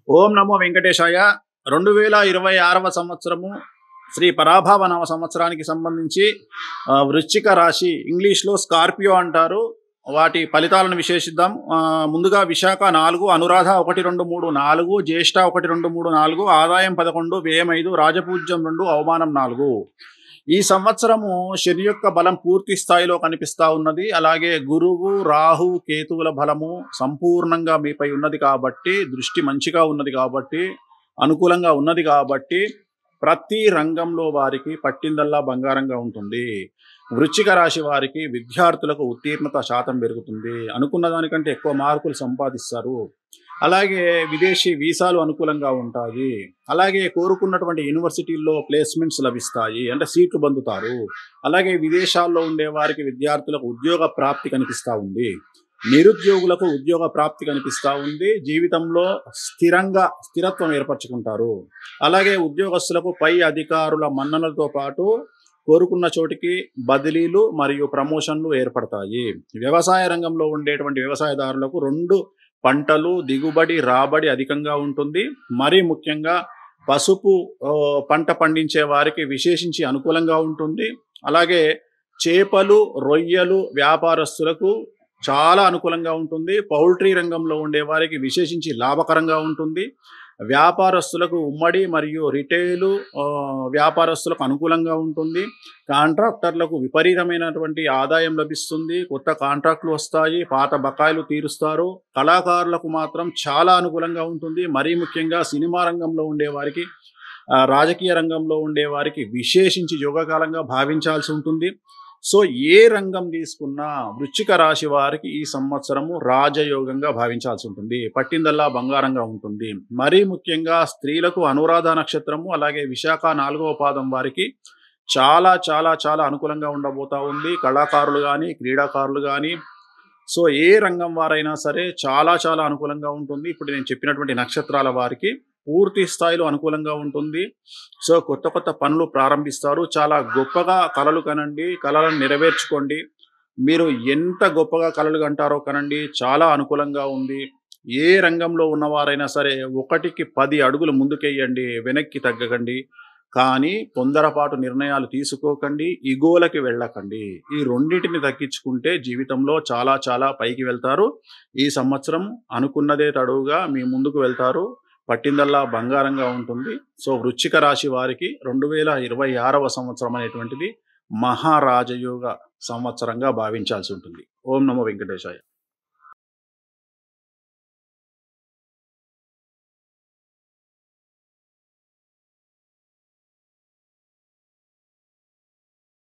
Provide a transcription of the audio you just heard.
ఓం నమో వెంకటేశాయ. 2026వ సంవత్సరము శ్రీ పరాభవ నవ సంవత్సరానికి సంబంధించి వృశ్చిక రాశి, ఇంగ్లీష్లో స్కార్పియో అంటారు, వాటి ఫలితాలను విశేషిద్దాం. ముందుగా విశాఖ 4, అనురాధ 1, 2, 3, 4, జ్యేష్ఠ 1, 2, 3, 4, ఆదాయం 11, వ్యయం 5, రాజపూజ్యం 2, అవమానం 4. ఈ సంవత్సరము శని యొక్క బలం పూర్తి స్థాయిలో కనిపిస్తూ ఉన్నది. అలాగే గురువు, రాహు, కేతువుల బలము సంపూర్ణంగా మీపై ఉన్నది కాబట్టి, దృష్టి మంచిగా ఉన్నది కాబట్టి, అనుకూలంగా ఉన్నది కాబట్టి ప్రతి రంగంలో వారికి పట్టిందల్లా బంగారంగా ఉంటుంది. వృశ్చిక రాశి వారికి విద్యార్థులకు ఉత్తీర్ణత శాతం పెరుగుతుంది. అనుకున్న దానికంటే ఎక్కువ మార్కులు సంపాదిస్తారు. అలాగే విదేశీ వీసాలు అనుకూలంగా ఉంటాయి. అలాగే కోరుకున్నటువంటి యూనివర్సిటీల్లో ప్లేస్మెంట్స్ లభిస్తాయి, అంటే సీట్లు పొందుతారు. అలాగే విదేశాల్లో ఉండే వారికి విద్యార్థులకు ఉద్యోగ ప్రాప్తి కనిపిస్తూ ఉంది. నిరుద్యోగులకు ఉద్యోగ ప్రాప్తి కనిపిస్తూ ఉంది. జీవితంలో స్థిరత్వం ఏర్పరచుకుంటారు. అలాగే ఉద్యోగస్తులకు పై అధికారుల మన్ననలతో పాటు కోరుకున్న చోటికి బదిలీలు మరియు ప్రమోషన్లు ఏర్పడతాయి. వ్యవసాయ రంగంలో ఉండేటువంటి వ్యవసాయదారులకు 2 పంటలు దిగుబడి రాబడి అధికంగా ఉంటుంది. మరీ ముఖ్యంగా పసుపు పంట పండించే వారికి విశేషించి అనుకూలంగా ఉంటుంది. అలాగే చేపలు, రొయ్యలు వ్యాపారస్తులకు చాలా అనుకూలంగా ఉంటుంది. పౌల్ట్రీ రంగంలో ఉండే వారికి విశేషించి లాభకరంగా ఉంటుంది. వ్యాపారస్తులకు ఉమ్మడి మరియు రిటైలు వ్యాపారస్తులకు అనుకూలంగా ఉంటుంది. కాంట్రాక్టర్లకు విపరీతమైనటువంటి ఆదాయం లభిస్తుంది. కొత్త కాంట్రాక్టులు వస్తాయి, పాత బకాయిలు తీరుస్తారు. కళాకారులకు మాత్రం చాలా అనుకూలంగా ఉంటుంది. మరీ ముఖ్యంగా సినిమా రంగంలో ఉండేవారికి, రాజకీయ రంగంలో ఉండేవారికి విశేషించి యోగకాలంగా భావించాల్సి ఉంటుంది. సో ఏ రంగం తీసుకున్నా వృశ్చిక రాశి వారికి ఈ సంవత్సరము రాజయోగంగా భావించాల్సి ఉంటుంది. పట్టిందల్లా బంగారంగా ఉంటుంది. మరీ ముఖ్యంగా స్త్రీలకు అనురాధ నక్షత్రము, అలాగే విశాఖ 4వ పాదం వారికి చాలా చాలా చాలా అనుకూలంగా ఉండబోతా ఉంది. కళాకారులు కానీ, క్రీడాకారులు కానీ, సో ఏ రంగం వారైనా సరే చాలా చాలా అనుకూలంగా ఉంటుంది. ఇప్పుడు నేను చెప్పినటువంటి నక్షత్రాల వారికి పూర్తి స్థాయిలో అనుకూలంగా ఉంటుంది. సో కొత్త కొత్త పనులు ప్రారంభిస్తారు. చాలా గొప్పగా కలలు కనండి, కలలను నెరవేర్చుకోండి. మీరు ఎంత గొప్పగా కలలు కంటారో కనండి, చాలా అనుకూలంగా ఉంది. ఏ రంగంలో ఉన్నవారైనా సరే 1కి 10 అడుగులు ముందుకెయ్యండి, వెనక్కి తగ్గకండి. కానీ తొందరపాటు నిర్ణయాలు తీసుకోకండి, ఇగోలకి వెళ్ళకండి. ఈ రెండింటిని తగ్గించుకుంటే జీవితంలో చాలా చాలా పైకి వెళ్తారు. ఈ సంవత్సరం అనుకున్నదే తడువుగా మీ ముందుకు వెళ్తారు. పట్టిందల్లా బంగారంగా ఉంటుంది. సో వృశ్చిక రాశి వారికి 2026వ సంవత్సరం అనేటువంటిది మహారాజయోగ సంవత్సరంగా భావించాల్సి ఉంటుంది. ఓం నమో వెంకటేశాయ.